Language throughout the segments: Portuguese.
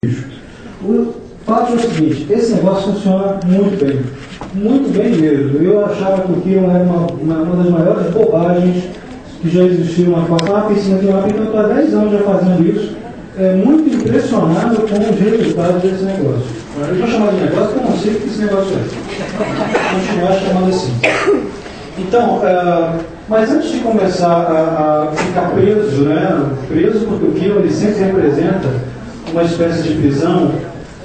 O fato é o seguinte: esse negócio funciona muito bem mesmo. Eu achava que o Kiron era uma das maiores bobagens que já existiu na face. Uma piscina de mapa, então eu estou há 10 anos já fazendo isso. É muito impressionado com os resultados desse negócio. Eu vou chamar de negócio porque eu não sei o que esse negócio é. Vou continuar chamando assim. Então, mas antes de começar a ficar preso, né? Preso porque o Kiron ele sempre representa uma espécie de prisão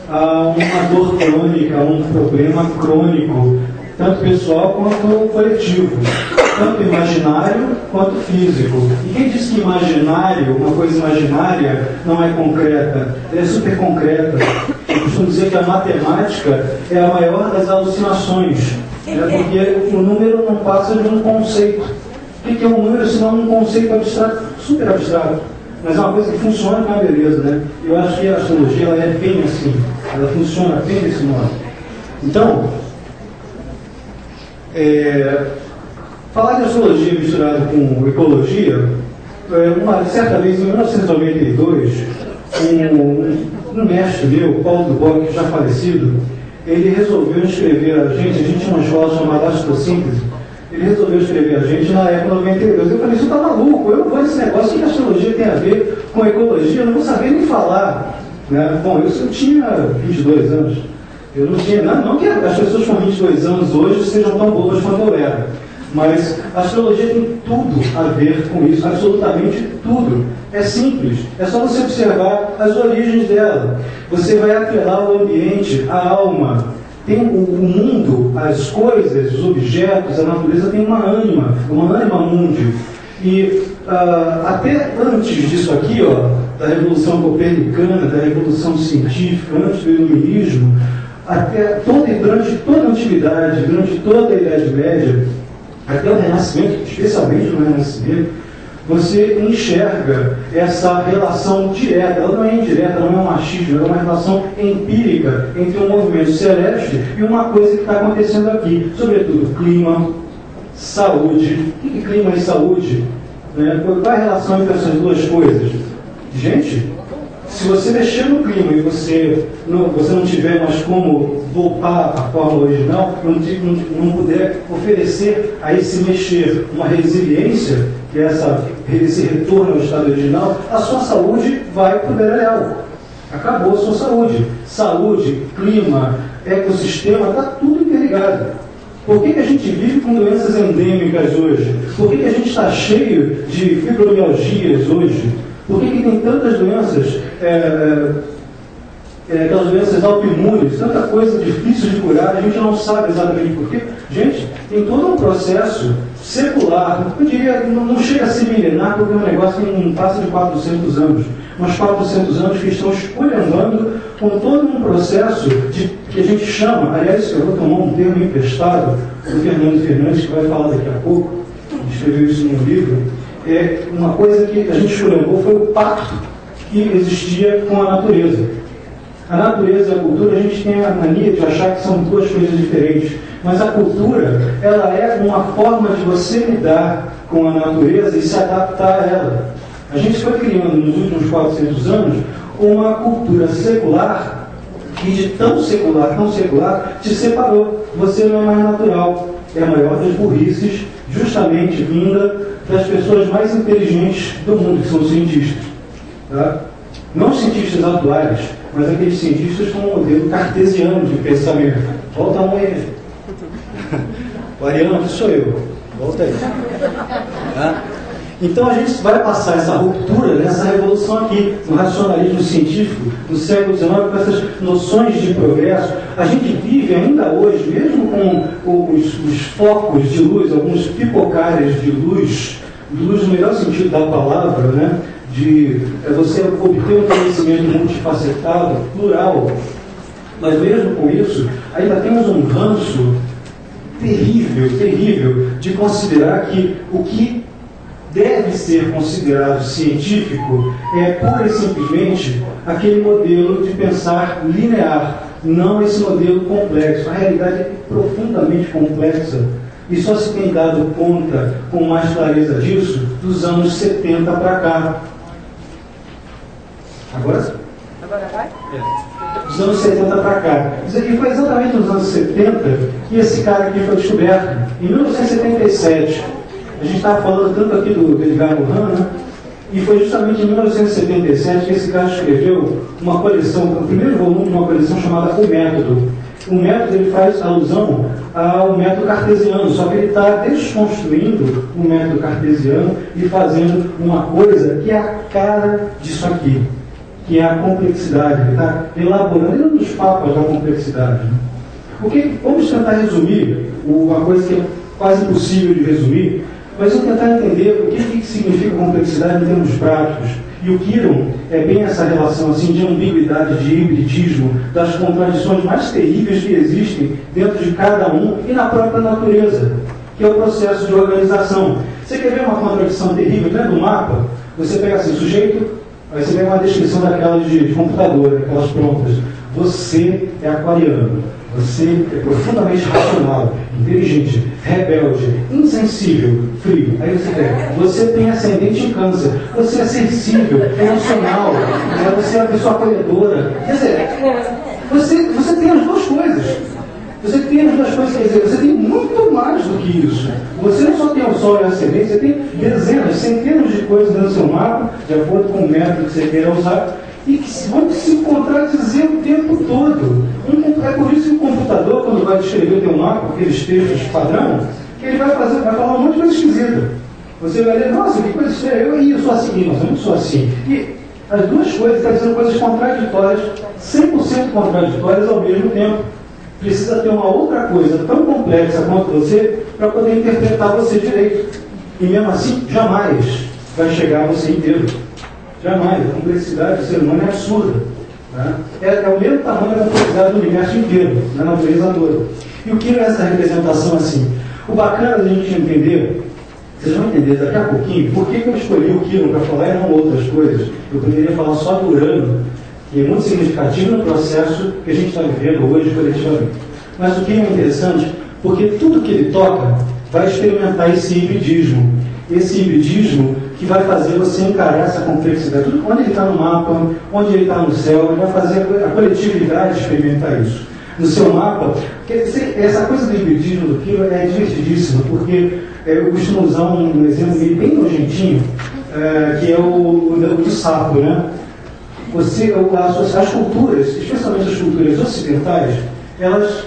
a uma dor crônica, a um problema crônico, tanto pessoal quanto coletivo, tanto imaginário quanto físico. E quem diz que imaginário, uma coisa imaginária, não é concreta, ela é super concreta. Eu costumo dizer que a matemática é a maior das alucinações, porque o número não passa de um conceito. O que é um número senão um conceito abstrato, super abstrato? Mas é uma coisa que funciona com a beleza, né? Eu acho que a astrologia ela é bem assim, ela funciona bem desse modo. Então, falar de astrologia misturada com ecologia, certa vez, em 1992, um mestre meu, Paulo do Bock, já falecido, ele resolveu inscrever a gente tinha uma escola chamada Astrossíntese. Ele resolveu escrever a gente na época 92. Eu falei, isso tá maluco, eu não vou nesse negócio, o que a astrologia tem a ver com ecologia? Eu não vou saber nem falar. Né? Bom, eu tinha 22 anos. Eu não tinha, não que as pessoas com 22 anos hoje sejam tão bobas quanto eu era. Mas a astrologia tem tudo a ver com isso, absolutamente tudo. É simples, é só você observar as origens dela. Você vai atrelar o ambiente, a alma. Tem o mundo, as coisas, os objetos, a natureza tem uma ânima mundi. E até antes disso aqui, da Revolução Copernicana, da Revolução Científica, antes do Iluminismo, durante toda a Antiguidade, durante toda a Idade Média, até o Renascimento, especialmente no Renascimento, você enxerga essa relação direta, ela não é indireta, não é um achismo, ela é uma relação empírica entre um movimento celeste e uma coisa que está acontecendo aqui, sobretudo clima, saúde. O que é clima e saúde? Qual é a relação entre essas duas coisas? Gente, se você mexer no clima e você não tiver mais como voltar à forma original, não puder oferecer a esse mexer uma resiliência, que é esse retorno ao estado original, a sua saúde vai para o beleléu. Acabou a sua saúde. Saúde, clima, ecossistema, está tudo interligado. Por que a gente vive com doenças endêmicas hoje? Por que a gente está cheio de fibromialgias hoje? Por que tem tantas doenças, aquelas doenças autoimunes, tanta coisa difícil de curar, a gente não sabe exatamente por quê? Gente, tem todo um processo secular, eu diria, não chega a ser milenar, porque é um negócio que não passa de 400 anos, mas 400 anos que estão esculhambando com todo um processo que a gente chama, aliás, eu vou tomar um termo emprestado do Fernando Fernandes, que vai falar daqui a pouco, escreveu isso no livro. Uma coisa que a gente esculhambou foi o pacto que existia com a natureza. A natureza e a cultura, a gente tem a mania de achar que são duas coisas diferentes, mas a cultura, ela é uma forma de você lidar com a natureza e se adaptar a ela. A gente foi criando nos últimos 400 anos uma cultura secular que de tão secular, te separou. Você não é mais natural. É a maior das burrices, justamente vinda das pessoas mais inteligentes do mundo, que são os cientistas. Tá? Não os cientistas atuais, mas aqueles cientistas com um modelo cartesiano de pensamento. Volta a mão aí. O Ariano, sou eu. Volta aí. Tá? Então a gente vai passar essa ruptura, essa revolução aqui, no racionalismo científico, no século XIX, com essas noções de progresso. A gente vive ainda hoje, mesmo com os focos de luz, alguns pipocares de luz no melhor sentido da palavra, né? De você obter um conhecimento multifacetado, plural. Mas mesmo com isso, ainda temos um ranço terrível de considerar que o que deve ser considerado científico é pura e simplesmente aquele modelo de pensar linear, não esse modelo complexo. A realidade é profundamente complexa e só se tem dado conta com mais clareza disso dos anos 70 para cá. Agora Dos anos 70 para cá. E foi exatamente nos anos 70 que esse cara aqui foi descoberto. Em 1977. A gente estava falando tanto aqui do Edgar Morin, né? E foi justamente em 1977 que esse cara escreveu uma coleção, o primeiro volume de uma coleção chamada O Método. O método ele faz alusão ao método cartesiano, só que ele está desconstruindo o método cartesiano e fazendo uma coisa que é a cara disso aqui, que é a complexidade. Ele está elaborando, ele é um dos papas da complexidade. Né? Vamos tentar resumir uma coisa que é quase impossível de resumir, mas vamos tentar entender o que significa complexidade em termos práticos. E o Kiron é bem essa relação assim, de ambiguidade, de hibridismo, das contradições mais terríveis que existem dentro de cada um e na própria natureza, que é o processo de organização. Você quer ver uma contradição terrível dentro do mapa? Você pega assim, sujeito, aí você pega uma descrição daquelas de computador, aquelas prontas. Você é aquariano. Você é profundamente racional, inteligente, rebelde, insensível, frio. Aí você pega, você tem ascendente em câncer, você é sensível, emocional, você é uma pessoa acolhedora. Quer dizer, você tem as duas coisas. Você tem as duas coisas, quer dizer, você tem muito mais do que isso. Você não só tem o Sol e o ascendente, você tem dezenas, centenas de coisas dentro do seu mapa, de acordo com o método que você queira usar, e que vão se contradizer o tempo todo. É por isso que o computador, quando vai descrever o teu mapa, aqueles textos padrão, que ele vai falar um monte de coisa esquisita. Você vai ler, nossa, que coisa estranha, eu sou assim, nossa, eu não sou assim. E as duas coisas estão dizendo coisas contraditórias, 100% contraditórias ao mesmo tempo. Precisa ter uma outra coisa tão complexa quanto você para poder interpretar você direito. E mesmo assim, jamais vai chegar a você inteiro. Jamais. A complexidade do ser humano é absurda. Tá? É o mesmo tamanho da complexidade do universo inteiro, da natureza toda. E o que é essa representação assim? O bacana da gente entender, vocês vão entender daqui a pouquinho, por que eu escolhi o Kiron para falar e não outras coisas. Eu poderia falar só do Urano, que é muito significativo no processo que a gente está vivendo hoje coletivamente. Mas o que é interessante, porque tudo que ele toca vai experimentar esse hibridismo. Esse hibridismo que vai fazer você encarar essa complexidade. Tudo, onde ele está no mapa, onde ele está no céu, ele vai fazer a coletividade experimentar isso. No seu mapa, essa coisa do hibridismo do Kiron é divertidíssima, porque eu costumo usar um exemplo bem nojentinho, que é o do sapo, né? As culturas, especialmente as culturas ocidentais, elas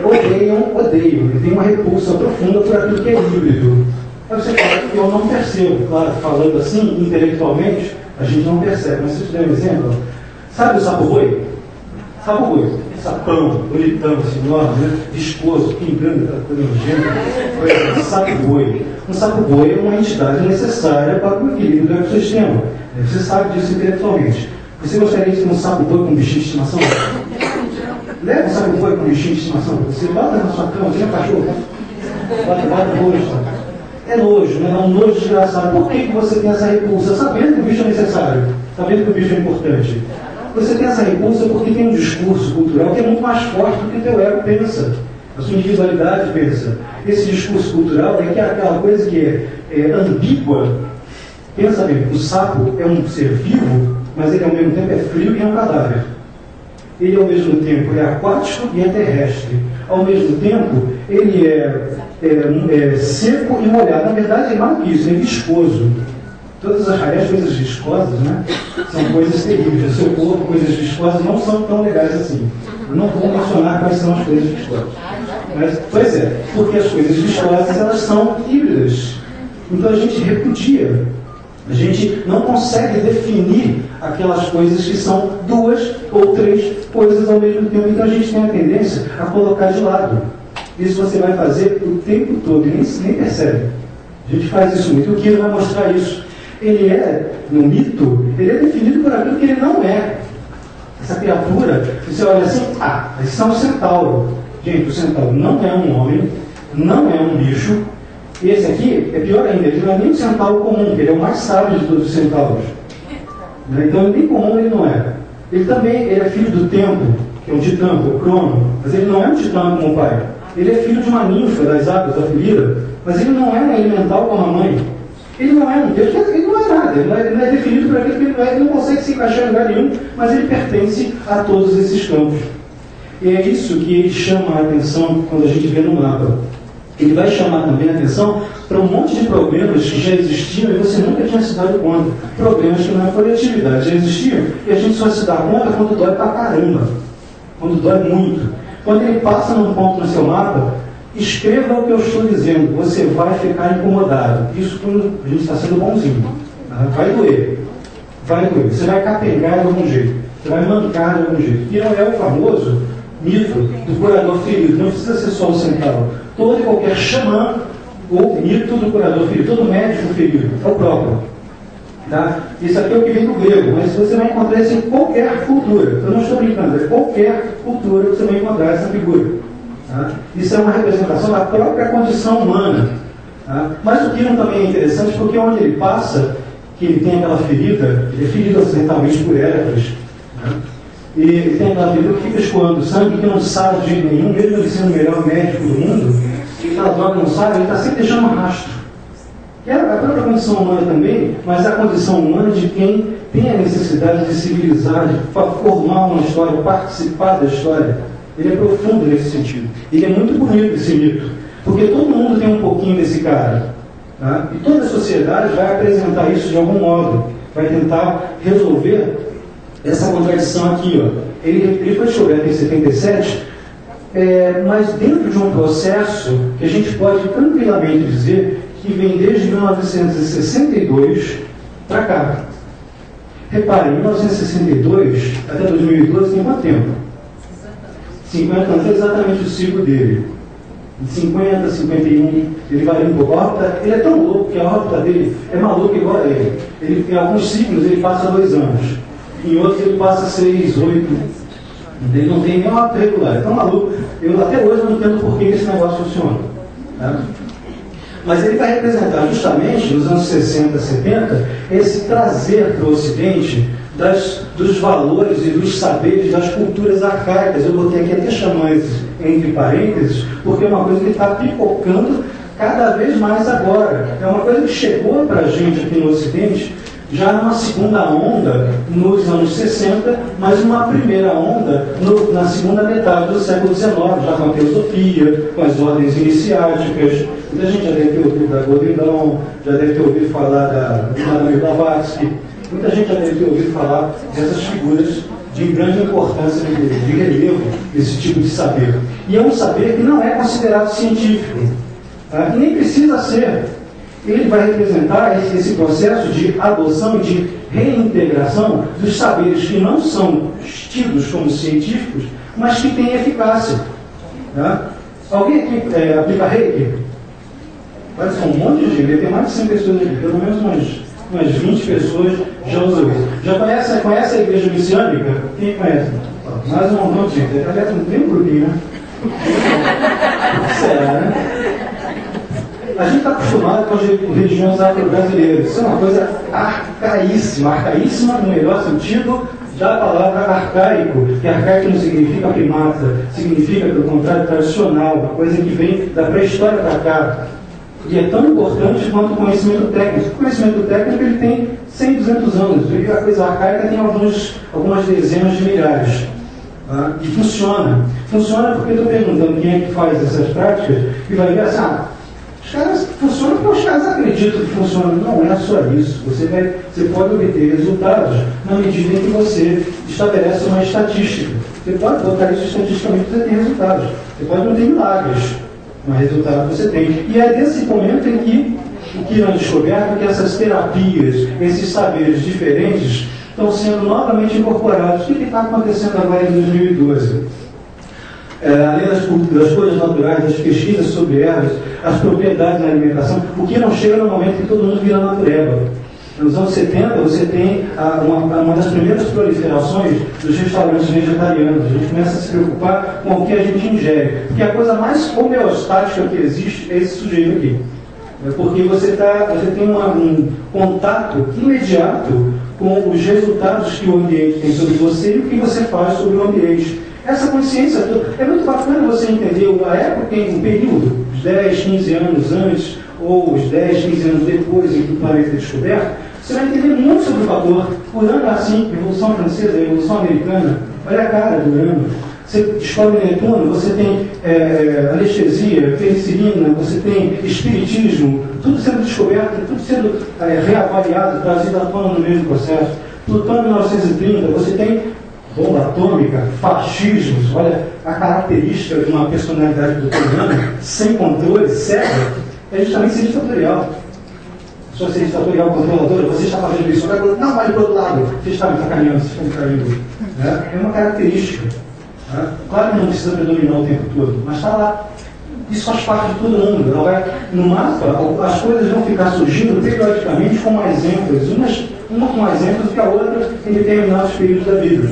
odeiam, e tem uma repulsa profunda por aquilo que é híbrido. Aí você fala, eu não percebo, claro, falando assim, intelectualmente, a gente não percebe, mas se eu te der um exemplo, sabe o sapo-boi? Sapo-boi, sapão, bonitão, assim, enorme, né? Viscoso, pingando, aquela coisa nojenta, sapo-boi. Um sapo-boi é uma entidade necessária para o equilíbrio do ecossistema. Você sabe disso intelectualmente. Você gostaria de ter um sapo-boi com um bichinho de estimação? Leva um sapo-boi com um bichinho de estimação. Você bota na sua cama, você é cachorro. Bota nojo. É nojo, né? É um nojo desgraçado. Por que você tem essa repulsa? Sabendo que o bicho é necessário, sabendo que o bicho é importante. Você tem essa repulsa porque tem um discurso cultural que é muito mais forte do que o teu ego pensa. A sua individualidade pensa. Esse discurso cultural é que é aquela coisa que é ambígua. Pensa bem, o sapo é um ser vivo, mas ele ao mesmo tempo é frio e é um cadáver. Ele ao mesmo tempo é aquático e é terrestre. Ao mesmo tempo, ele é seco e molhado. Na verdade, é mais que isso, é viscoso. Todas as coisas viscosas, né, são coisas terríveis. O seu corpo, coisas viscosas, não são tão legais assim. Eu não vou mencionar quais são as coisas viscosas. Mas, pois é, porque as coisas viscosas, elas são híbridas. Então a gente repudia. A gente não consegue definir aquelas coisas que são duas ou três coisas ao mesmo tempo. Então a gente tem a tendência a colocar de lado. Isso você vai fazer o tempo todo e nem percebe. A gente faz isso muito. O Kiron vai mostrar isso. Ele é, no mito, ele é definido por aquilo que ele não é. Essa criatura, você olha assim, isso é um centauro. Gente, o centauro não é um homem, não é um bicho. Esse aqui é pior ainda, ele não é nem um centauro comum, ele é o mais sábio de todos os centauros. Então, nem comum ele não é. Ele também é filho do tempo, que é um titã, que é o Crono, mas ele não é um titã como o pai. Ele é filho de uma ninfa das águas da Filira, mas ele não é um elemental como a mãe. Ele não é um Deus, ele não é é nada, ele não é definido por aquilo que ele não consegue se encaixar em lugar nenhum, mas ele pertence a todos esses campos. E é isso que ele chama a atenção quando a gente vê no mapa. Ele vai chamar também a atenção para um monte de problemas que já existiam e você nunca tinha se dado conta. Problemas que na coletividade já existiam e a gente só se dá conta quando dói pra caramba. Quando dói muito. Quando ele passa num ponto no seu mapa, escreva o que eu estou dizendo. Você vai ficar incomodado. Isso quando a gente está sendo bonzinho. Vai doer. Vai doer. Você vai capengar de algum jeito. Você vai mancar de algum jeito. E não é o famoso mito do curador ferido. Não precisa ser só o central. Todo e qualquer xamã ou mito do curador ferido, todo médico ferido, é o próprio. Tá? Isso aqui é o que vem do grego, mas você vai encontrar isso em qualquer cultura. Eu não estou brincando, é qualquer cultura que você vai encontrar essa figura. Tá? Isso é uma representação da própria condição humana. Tá? Mas o Quirón também é interessante porque onde ele passa, que ele tem aquela ferida, ele é ferido acidentalmente por Hércules. Tá? E ele tem aquela ferida que fica escoando sangue, que não sai de jeito nenhum, mesmo ele sendo o melhor médico do mundo, e aquela droga não sai, ele está sempre deixando um rastro. Que é a própria condição humana também, mas é a condição humana de quem tem a necessidade de civilizar, de formar uma história, participar da história. Ele é profundo nesse sentido. Ele é muito bonito, esse mito, porque todo mundo tem um pouquinho desse cara. Tá? E toda a sociedade vai apresentar isso de algum modo, vai tentar resolver essa contradição aqui. Ó. Ele foi descoberto em 77, mas dentro de um processo que a gente pode tranquilamente dizer que vem desde 1962 para cá. Reparem, 1962 até 2012 tem quanto tempo? 50 anos, é exatamente o ciclo dele. De 50, 51, ele varia um pouco. Ele é tão louco que a órbita dele é maluca igual a ele. Em alguns ciclos ele passa 2 anos, em outros ele passa 6, 8. Ele não tem nenhuma órbita regular, é tão maluco. Eu até hoje não entendo por que esse negócio funciona. Tá? Mas ele vai representar justamente, nos anos 60, 70, esse trazer para o Ocidente dos valores e dos saberes das culturas arcaicas. Eu botei aqui até xamãs entre parênteses, porque é uma coisa que está pipocando cada vez mais agora. É uma coisa que chegou para a gente aqui no Ocidente já numa segunda onda nos anos 60, mas uma primeira onda na segunda metade do século XIX, já com a teosofia, com as ordens iniciáticas. Muita gente já deve ter ouvido da Golden Dawn, já deve ter ouvido falar da Madame Blavatsky, muita gente já deve ter ouvido falar dessas figuras de grande importância, de relevo, desse tipo de saber. E é um saber que não é considerado científico, tá? E nem precisa ser. Ele vai representar esse processo de adoção e de reintegração dos saberes que não são tidos como científicos, mas que têm eficácia. Tá? Alguém aqui aplica reiki? Parece um monte de gente, deve ter mais de 100 pessoas aqui, pelo menos umas 20 pessoas já usam isso. Já conhece a igreja messiânica? Quem conhece? Mais um monte de gente. Aliás, não tem um grupinho, né? Será, né? A gente está acostumado com as religiões afro-brasileiras. Isso é uma coisa arcaíssima no melhor sentido da palavra arcaico, que arcaico não significa primata, significa, pelo contrário, tradicional, uma coisa que vem da pré-história para cá. E é tão importante quanto o conhecimento técnico. O conhecimento técnico ele tem 100, 200 anos, e a coisa arcaica tem algumas dezenas de milhares. Tá? E funciona. Funciona porque eu estou perguntando quem é que faz essas práticas e vai ver assim, os caras funcionam porque os caras acreditam que funciona. Não é só isso. Você pode obter resultados na medida em que você estabelece uma estatística. Você pode botar isso estatisticamente e você tem resultados. Você pode não ter milagres, mas resultado você tem. E é desse momento em que o Quirón descoberto que essas terapias, esses saberes diferentes, estão sendo novamente incorporados. O que está acontecendo agora em 2012? Além das coisas naturais, das pesquisas sobre ervas, as propriedades da alimentação, o que não chega no momento que todo mundo vira natureba. Nos anos 70, você tem uma das primeiras proliferações dos restaurantes vegetarianos. A gente começa a se preocupar com o que a gente ingere. Porque a coisa mais homeostática que existe é esse sujeito aqui. Porque você tem um contato imediato com os resultados que o ambiente tem sobre você e o que você faz sobre o ambiente. Essa consciência é muito bacana você entender a época, o período, os 10, 15 anos antes, ou os 10, 15 anos depois em que o planeta é descoberto, Você vai entender muito sobre o vapor. Urano é assim, Revolução Francesa, Revolução Americana. Olha a cara do urano. Você descobre Netuno, você tem anestesia, penicilina, você tem espiritismo, tudo sendo descoberto, tudo sendo reavaliado, trazido à tona no mesmo processo. Plutão 1930, você tem bomba atômica, fascismos, olha a característica de uma personalidade plutoniana, sem controle, cega, é justamente ser ditatorial. Se você é ditatorial controladora, você está fazendo isso, vai não, vai para o outro lado, você está me sacaneando, você está me traindo. É uma característica. Claro que não precisa predominar o tempo todo, mas está lá. Isso faz parte de todo mundo. Ela vai, no mapa, as coisas vão ficar surgindo periodicamente com mais ênfase, uma com mais ênfase que a outra em determinados períodos da vida.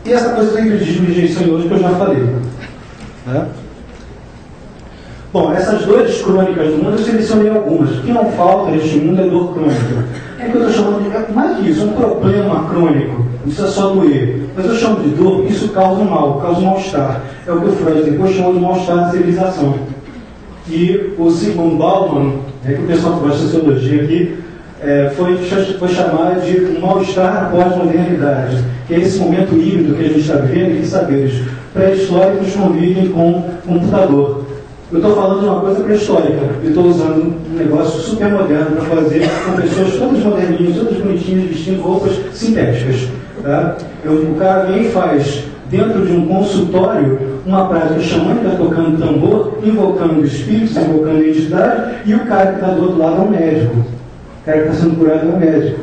E essa coisa do hibridismo e rejeição hoje que eu já falei. Bom, essas dores crônicas do mundo, eu selecionei algumas. O que não falta neste mundo é dor crônica. É o que eu estou chamando de, mais que isso, um problema crônico. Não precisa só doer. Mas eu chamo de dor porque isso causa mal, causa um mal-estar. É o que o Freud depois chamou de mal-estar da civilização. E o Zygmunt Bauman, que o pessoal que gosta de sociologia aqui, foi chamado de um mal-estar na pós-modernidade, que é esse momento híbrido que a gente está vivendo e que saberes pré-históricos convivem com o computador. Eu estou falando de uma coisa pré-histórica, eu estou usando um negócio super moderno para fazer com pessoas todas moderninhas, todas bonitinhas, vestindo roupas sintéticas. Tá? O cara vem e faz, dentro de um consultório, uma prática xamânica, tocando tambor, invocando espíritos, invocando entidade, e o cara que está do outro lado é um médico. O cara que está sendo curado é um médico.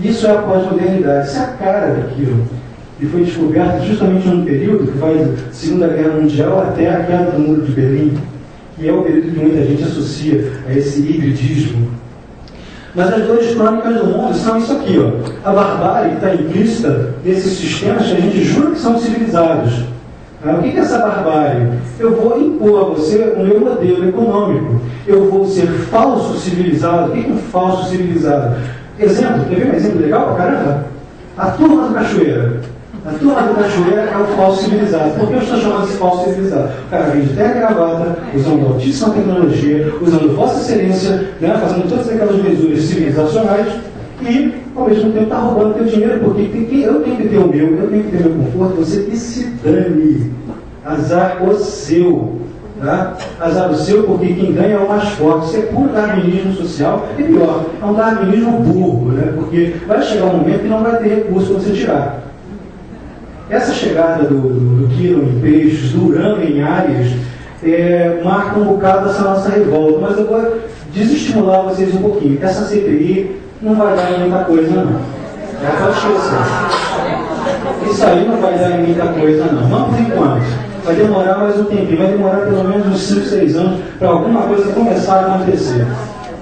Isso é a pós-modernidade, isso é a cara daquilo. E foi descoberto justamente num período que vai da Segunda Guerra Mundial até a queda do Muro de Berlim, que é o período que muita gente associa a esse hibridismo. Mas as dores crônicas do mundo são isso aqui, ó. A barbárie está implícita nesses sistemas que a gente jura que são civilizados. O que é essa barbárie? Eu vou impor a você o meu modelo econômico. Eu vou ser falso civilizado. O que é um falso civilizado? Exemplo, quer ver um exemplo legal pra caramba? A turma do Cachoeira. A turma do Cachoeira é o falso civilizado. Por que eu estou chamando de falso civilizado? O cara vem de terra e gravata, usando altíssima tecnologia, usando Vossa Excelência, né, fazendo todas aquelas mesuras civilizacionais e, ao mesmo tempo, está roubando teu dinheiro, porque eu tenho que ter o meu, eu tenho que ter o meu conforto, você que se dane. Azar o seu. Tá? Azar o seu, porque quem ganha é o mais forte. Isso é puro darwinismo social. E pior, é um darwinismo burro, né? Porque vai chegar um momento que não vai ter recurso para você tirar. Essa chegada do Quirón em Peixes, do Urano em Áries, marca um bocado essa nossa revolta. Mas eu vou desestimular vocês um pouquinho. Essa CPI não vai dar em muita coisa, não. Pode esquecer. Isso aí não vai dar em muita coisa, não. Não por enquanto. Vai demorar mais um tempinho. Vai demorar pelo menos uns 5, 6 anos para alguma coisa começar a acontecer.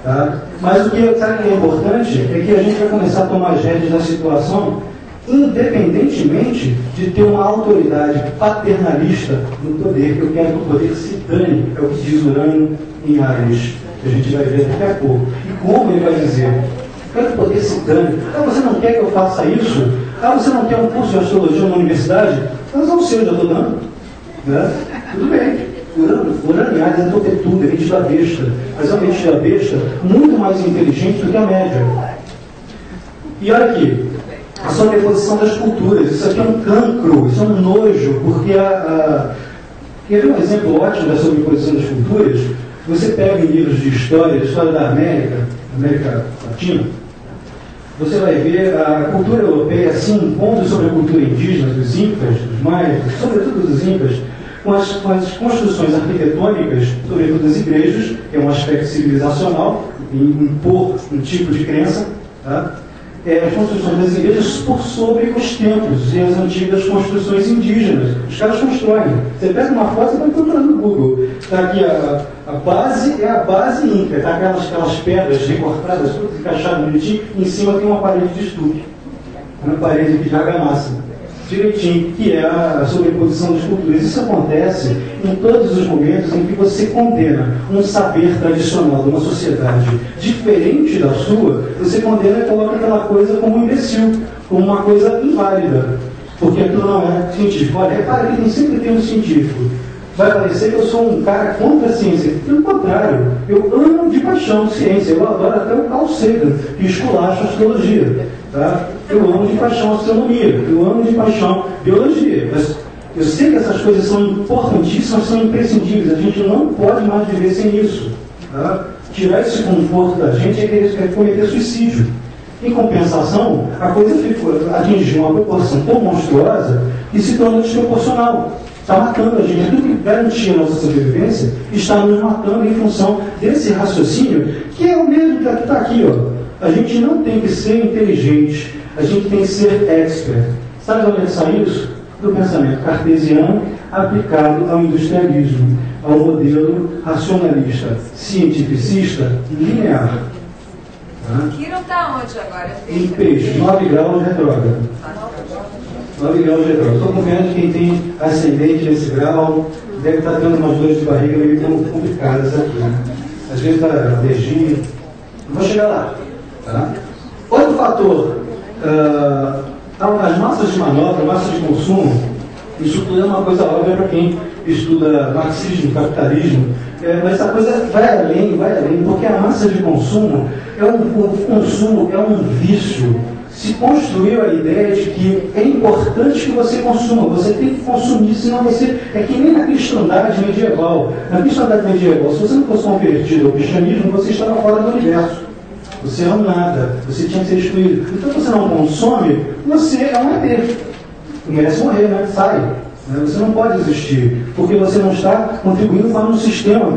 Tá? Mas o que, sabe, que é importante é que a gente vai começar a tomar as rédeas da situação independentemente de ter uma autoridade paternalista no poder. Eu quero que o poder se dane, é o que diz Urano em Áries, que a gente vai ver daqui a pouco. E como ele vai dizer? Eu quero que o poder se dane. Você não quer que eu faça isso? Você não quer um curso de astrologia na universidade? Mas não sei, eu já estou dando. Né? Tudo bem. Urano em Áries é topetudo, é mente da besta. Mas é uma mente da besta muito mais inteligente do que a média. E olha aqui. A sobreposição das culturas. Isso aqui é um cancro, isso é um nojo, porque quer ver um exemplo ótimo da sobreposição das culturas? Você pega em livros de história da América Latina, você vai ver a cultura europeia se impondo sobre a cultura indígena, dos incas, dos maias, sobretudo dos incas, com as construções arquitetônicas, sobretudo das igrejas, que é um aspecto civilizacional, impor um tipo de crença, tá? As construções das igrejas por sobre os templos e as antigas construções indígenas. Os caras constroem. Você pega uma foto e vai procurar no Google. Está aqui a base, é a base inca. Está aquelas pedras recortadas, todas encaixadas bonitinho. Em cima tem uma parede de estuque. Uma parede aqui de argamassa. Direitinho, que é a sobreposição das culturas. Isso acontece em todos os momentos em que você condena um saber tradicional de uma sociedade diferente da sua, você condena e coloca aquela coisa como um imbecil, como uma coisa inválida, porque aquilo não é científico. Olha, repara que sempre tem um científico. vai parecer que eu sou um cara contra a ciência. Pelo contrário, eu amo de paixão ciência. Eu adoro até o Carl Sagan, que esculacha a astrologia. Tá? Eu amo de paixão astronomia. Eu amo de paixão biologia. Mas eu sei que essas coisas são importantíssimas, são imprescindíveis. A gente não pode mais viver sem isso. Tá? Tirar esse conforto da gente é cometer suicídio. Em compensação, a coisa atingiu uma proporção tão monstruosa que se torna desproporcional. Está matando a gente. Tudo que garantia a nossa sobrevivência está nos matando em função desse raciocínio, que é o mesmo que está aqui. Ó. A gente não tem que ser inteligente, a gente tem que ser expert. Sabe de onde sai isso? Do pensamento cartesiano aplicado ao industrialismo, ao modelo racionalista, cientificista, linear. Quirón está onde agora? Em peixe, 9 graus retrógrado. 9 graus retrógrado. Estou confiando que quem tem ascendente nesse grau deve estar tendo umas dores de barriga meio complicadas aqui. Às vezes dá alergia. Vou chegar lá. Tá? Outro fator, as massas de manobra, massas de consumo, isso tudo é uma coisa óbvia para quem estuda marxismo, capitalismo, mas essa coisa vai além, porque a massa de consumo o consumo é um vício. Se construiu a ideia de que é importante que você consuma, você tem que consumir, senão você... É que nem na cristandade medieval. Na cristandade medieval, se você não fosse convertido ao cristianismo, você estava fora do universo. Você é um nada, você tinha que ser excluído. Então, se você não consome, você é um ET. Merece morrer, né? Sai. Você não pode existir, porque você não está contribuindo para um sistema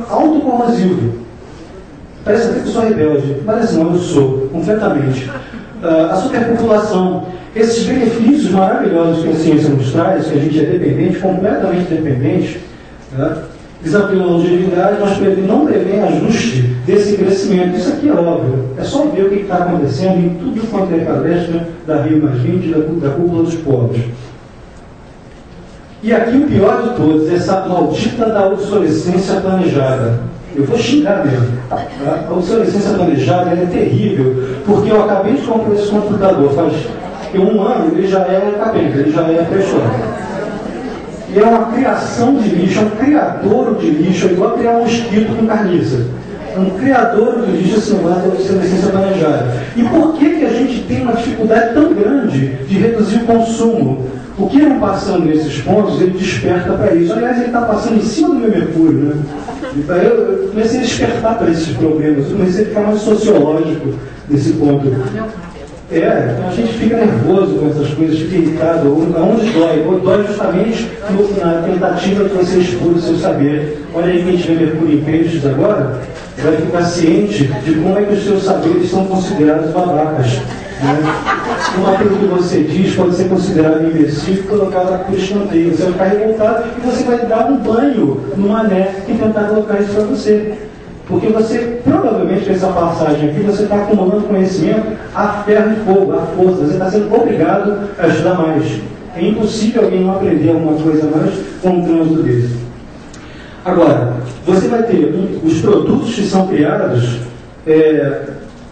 autocorrosivo. Parece até que eu sou rebelde, mas não, eu sou, completamente. A superpopulação, esses benefícios maravilhosos que a ciência nos traz, que a gente é dependente, completamente dependente, desafiam a longevidade, mas não prevêem ajuste desse crescimento. Isso aqui é óbvio. É só ver o que está acontecendo em tudo quanto é palestra da Rio+20, da cúpula dos povos. E aqui o pior de todos, essa maldita da obsolescência planejada. Eu vou xingar mesmo. A obsolescência planejada é terrível, porque eu acabei de comprar esse computador faz um ano, ele já é capenga, ele já é fechado. E é uma criação de lixo, é um criador de lixo, é igual a criar um mosquito com carniça. É um criador de lixo esse negócio da obsolescência planejada. E por que a gente tem uma dificuldade tão grande de reduzir o consumo? O que não passando nesses pontos, ele desperta para isso. Aliás, ele está passando em cima do meu Mercúrio, né? Eu comecei a despertar para esses problemas, eu comecei a ficar mais sociológico nesse ponto. A gente fica nervoso com essas coisas, fica irritado. Aonde dói? Dói justamente na tentativa de você expor o seu saber. Olha aí, quem tiver Mercúrio em peixes agora, vai ficar ciente de como é que os seus saberes são considerados babacas. Uma coisa que você diz pode ser considerado imbecil e colocado por escanteio. Você vai ficar revoltado e você vai dar um banho no mané e tentar colocar isso para você. Porque você, provavelmente, com essa passagem aqui, você está acumulando conhecimento a ferro e fogo, a força. Você está sendo obrigado a estudar mais. É impossível alguém não aprender alguma coisa mais com um trânsito desse. Agora, você vai ter os produtos que são criados...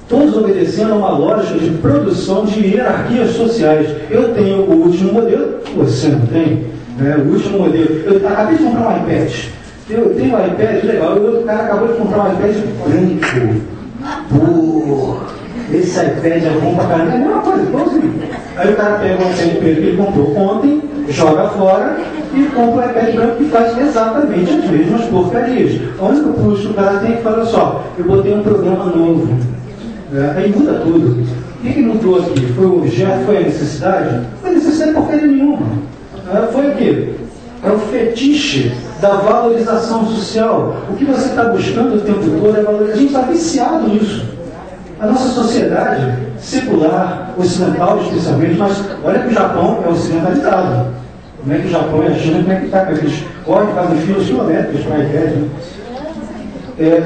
todos obedecendo a uma lógica de produção de hierarquias sociais. Eu tenho o último modelo, você não tem, o último modelo. Eu acabei de comprar um iPad. Eu tenho um iPad, legal, o outro cara acabou de comprar um iPad branco. Esse iPad é bom pra caramba. É a mesma coisa, igualzinho. Aí o cara pega o iPad preto que ele comprou ontem, joga fora e compra o iPad branco e faz exatamente as mesmas porcarias. O único custo que o cara tem é que falar só, eu botei um programa novo. Aí muda tudo. O que mudou aqui? Foi o objeto? Foi a necessidade? Não foi necessidade porcaria nenhuma. Foi o quê? É o fetiche da valorização social. O que você está buscando o tempo todo é valorização. A gente está viciado nisso. A nossa sociedade secular, ocidental especialmente, mas olha que o Japão é ocidentalizado. Como é que o Japão e a China, como é que está? Eles correm, fazem filas quilométricos para a iPad.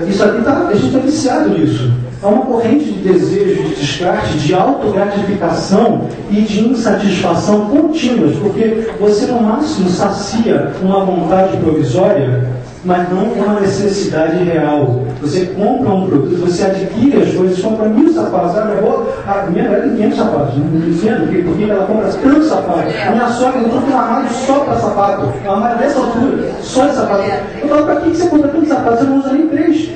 Isso aqui a gente está viciado nisso. Há uma corrente de desejo, de descarte, de autogratificação e de insatisfação contínuas, porque você no máximo sacia uma vontade provisória mas não é uma necessidade real. Você compra um produto, você adquire as coisas, compra 1000 sapatos. A minha mulher tem 500 sapatos, não dizendo porque ela compra tantos sapatos. A minha sogra comprou um armário só para sapato, um armário dessa altura, só de sapato. Eu falo, para que você compra tantos sapatos? Você não usa nem 3.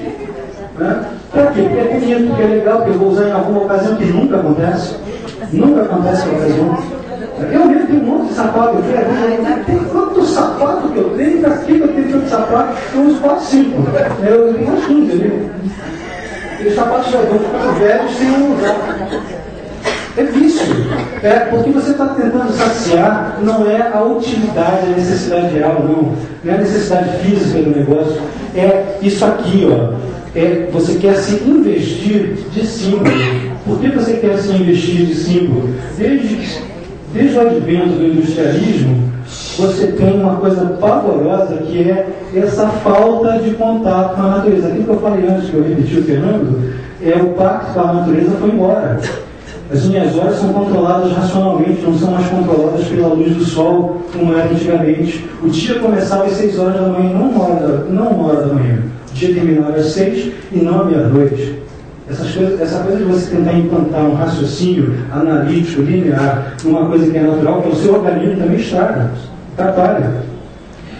Né? Para quê? Porque é bonito, porque é legal, porque eu vou usar em alguma ocasião que nunca acontece. Nunca acontece em ocasião. Eu mesmo tenho um monte de sapato. Quanto sapato que eu tenho? Para que eu tenho tanto sapato? Eu uso 4, 5. Eu tenho mais 15 ali. E os sapatos já vão ficando velhos sem não usar. É vício. Porque você está tentando saciar, não é a utilidade, a necessidade real, não. Não é a necessidade física do negócio. É isso aqui, ó. Você quer se investir de símbolo. Por que você quer se investir de símbolo? Desde o advento do industrialismo, você tem uma coisa pavorosa que é essa falta de contato com a natureza. Aquilo que eu falei antes, que eu repeti o Fernando, o pacto com a natureza foi embora. As minhas horas são controladas racionalmente, não são mais controladas pela luz do sol, como era antigamente. O dia começava às 6 horas da manhã, não uma hora da manhã. O dia terminava às 6 e não à meia-noite. Essa coisa de você tentar implantar um raciocínio analítico, linear, numa coisa que é natural, que o seu organismo também estraga, atrapalha.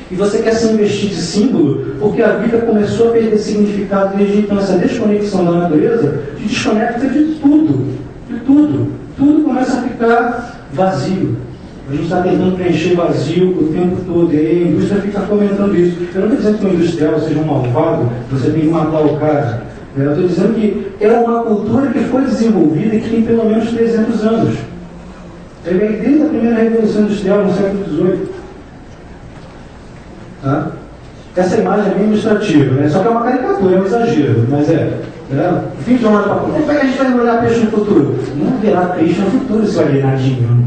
E você quer se investir de símbolo porque a vida começou a perder significado desde então. Essa desconexão da natureza te desconecta de tudo. De tudo. Tudo começa a ficar vazio. A gente está tentando preencher vazio o tempo todo. E aí a indústria fica comentando isso. Eu não estou dizendo que um industrial seja um malvado, você tem que matar o cara. Eu estou dizendo que é uma cultura que foi desenvolvida e que tem pelo menos 300 anos. Ele vem desde a primeira Revolução Industrial, no século XVIII. Tá? Essa imagem é bem ilustrativa, né? Só que é uma caricatura, é um exagero, mas o fim de uma hora para como é que a gente vai olhar peixe no futuro? Não verá peixe no futuro, seu alienadinho.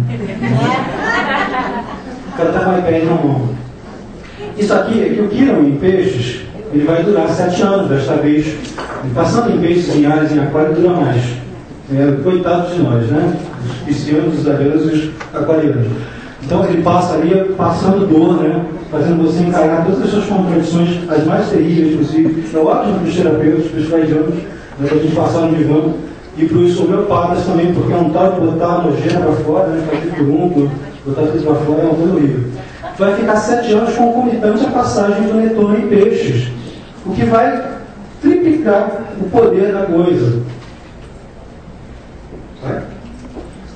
O cara está com a iPad na mão. Isso aqui é que o Kiron em peixes, ele vai durar 7 anos desta vez. Passando em peixes, em áreas, em aquário, dura mais. Coitados de nós, né? Os piscianos, os arianos e os aquarianos. Então ele passa ali, passando dor, né? Fazendo você encarar todas as suas contradições, as mais terríveis possíveis. É ótimo para os terapeutas, para os freudianos, para a gente passar no divã. E para os homeopatas também, porque é um tal de botar a nojenta para fora, né? Fazer furúnculo, botar tudo para fora é uma coisa horrível. Vai ficar 7 anos concomitante a passagem do Netuno em peixes, o que vai triplicar o poder da coisa.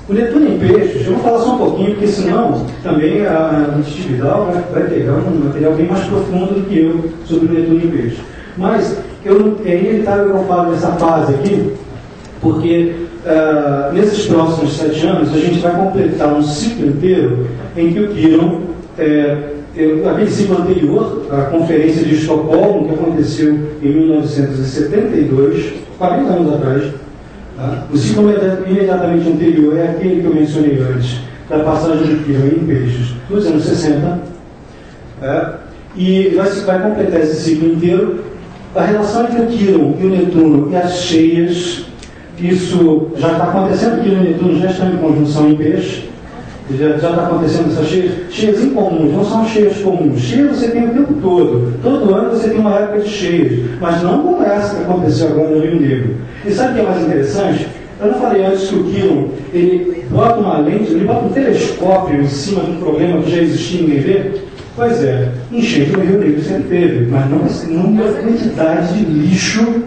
O Netuno em peixes, eu vou falar só um pouquinho, porque senão também a Vidal vai pegar um material bem mais profundo do que eu sobre o Netuno em peixes. Mas é inevitável que eu falo dessa fase aqui, porque nesses próximos 7 anos a gente vai completar um ciclo inteiro em que o Kiron, aquele ciclo anterior, a Conferência de Estocolmo, que aconteceu em 1972, 40 anos atrás. Tá? O ciclo imediatamente anterior é aquele que eu mencionei antes, da passagem de Kiron em peixes, nos anos 60. E vai completar esse ciclo inteiro. A relação entre o Kiron e o Netuno e as cheias, isso já está acontecendo. Kiron e Netuno já estão em conjunção em peixe. Já está acontecendo essas cheias incomuns, não são cheias comuns. Cheias você tem o tempo todo ano você tem uma época de cheias, mas não como essa que aconteceu agora no Rio Negro. E sabe o que é mais interessante? Eu não falei antes que o Kiron, ele bota uma lente, ele bota um telescópio em cima de um problema que já existia e ninguém vê? Pois é, enchente no Rio Negro sempre teve, mas não a quantidade de lixo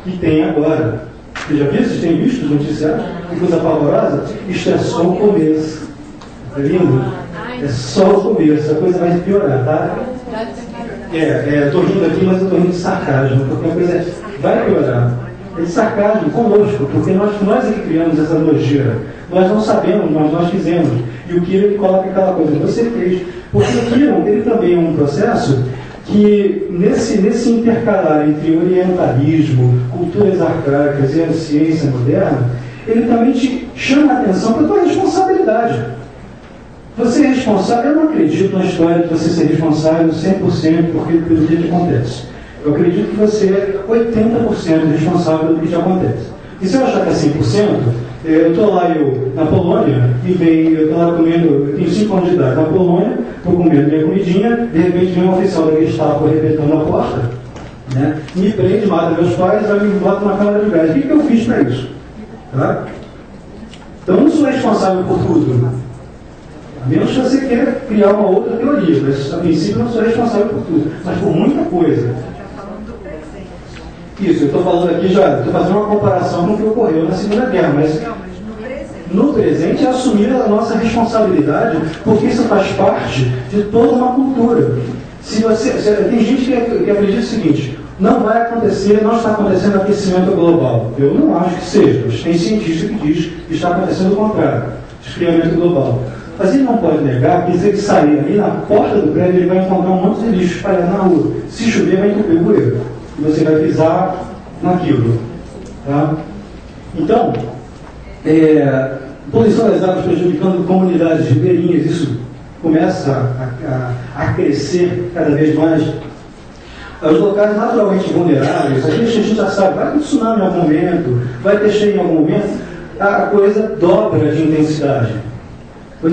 que tem agora. Você já viu? Vocês têm visto os noticiários? Que coisa pavorosa? Isto é só o começo. É lindo? É só o começo, a coisa vai piorar, tá? Estou rindo aqui, mas eu estou rindo de sarcasmo, porque a coisa vai piorar. É de sarcasmo conosco, porque nós é que criamos essa nojeira. Nós não sabemos, mas nós fizemos. E o Kiron ele coloca aquela coisa, você fez. Porque o Kiron ele também é um processo que, nesse intercalar entre orientalismo, culturas arcaicas e a ciência moderna, ele também te chama a atenção para a tua responsabilidade. Você é responsável, eu não acredito na história de você ser responsável 100% pelo que te acontece. Eu acredito que você é 80% responsável do que te acontece. E se eu achar que é 100%, Eu estou lá, na Polônia, e eu estou lá comendo, eu tenho 5 anos de idade, na Polônia, estou comendo minha comidinha, de repente vem um oficial da Gestapo arrebentando a porta, né? Me prende, mata meus pais, vai me bota na câmara de gás. O que eu fiz para isso? Tá? Então eu não sou responsável por tudo. A menos que você queira criar uma outra teoria, mas a princípio eu não sou responsável por tudo, mas por muita coisa. Isso, eu estou falando aqui já, estou fazendo uma comparação com o que ocorreu na Segunda Guerra, mas no presente é assumir a nossa responsabilidade, porque isso faz parte de toda uma cultura. Tem gente que acredita o seguinte: não vai acontecer, não está acontecendo aquecimento global. Eu não acho que seja, mas tem cientista que diz que está acontecendo o contrário, esfriamento global. Mas ele não pode negar que se ele sair ali na porta do prédio, ele vai encontrar um monte de lixo espalhado na rua. Se chover, vai entupir o bueiro. E você vai pisar naquilo. Tá? Então, poluição das águas prejudicando comunidades ribeirinhas, isso começa a crescer cada vez mais. Os locais naturalmente vulneráveis, a gente já sabe, vai ter tsunami em algum momento, vai ter cheio em algum momento, a coisa dobra de intensidade. A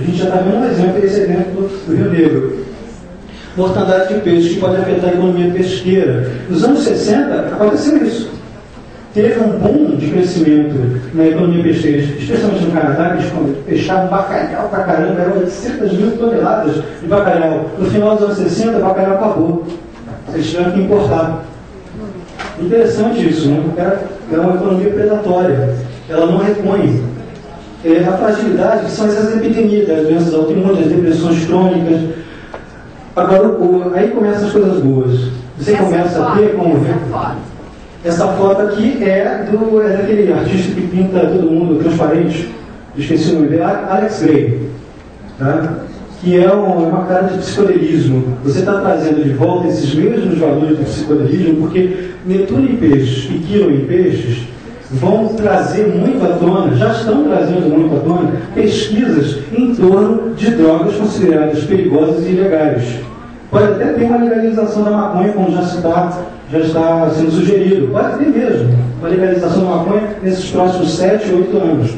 gente já está vendo um exemplo desse exemplo do Rio Negro. Mortandade de peixes que pode afetar a economia pesqueira. Nos anos 60 aconteceu isso. Teve um boom de crescimento na economia pesqueira, especialmente no Canadá, que eles pescavam bacalhau pra caramba, eram 800 mil toneladas de bacalhau. No final dos anos 60, o bacalhau acabou. Eles tiveram que importar. Interessante isso, né? É uma economia predatória. Ela não repõe. A fragilidade, que são essas epidemias, das doenças autoimunes, das depressões crônicas. Agora, aí começam as coisas boas. Você começa a ter como ver. Essa foto aqui é daquele artista que pinta todo mundo transparente. Esqueci o nome dele, Alex Gray. Tá? Que é uma cara de psicodelismo. Você está trazendo de volta esses mesmos valores do psicodelismo, porque Netuno em peixes e Quirón em peixes vão trazer muito à tona, já estão trazendo muito à tona, pesquisas em torno de drogas consideradas perigosas e ilegais. Pode até ter uma legalização da maconha, como já está sendo sugerido. Pode ter mesmo uma legalização da maconha nesses próximos 7, 8 anos.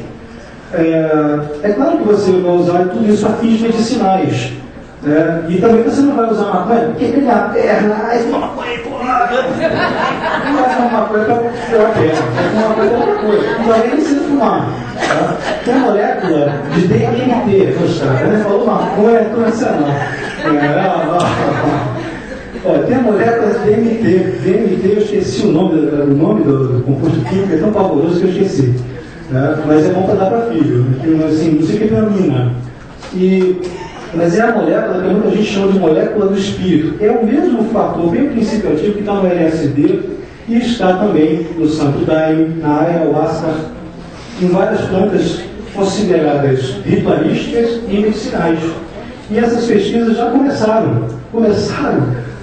É claro que você vai usar tudo isso a fins medicinais. E também você não vai usar maconha, porque ele a perna, fuma maconha, porra! Não vai fumar maconha para ter a perna, vai fumar maconha para outra coisa. Não vai nem precisa fumar. Tá? Tem a molécula de DMT, ele falou maconha, não é não. Tem a molécula de DMT, eu esqueci o nome do composto químico, é tão pavoroso que eu esqueci. Mas é bom para dar para filho, assim, não sei o que é mina. Mas é a molécula que muita gente chama de molécula do espírito. É o mesmo fator, bem princípio ativo, que está no LSD e está também no Santo Daime, na ayahuasca, em várias plantas consideradas ritualísticas e medicinais. E essas pesquisas já começaram.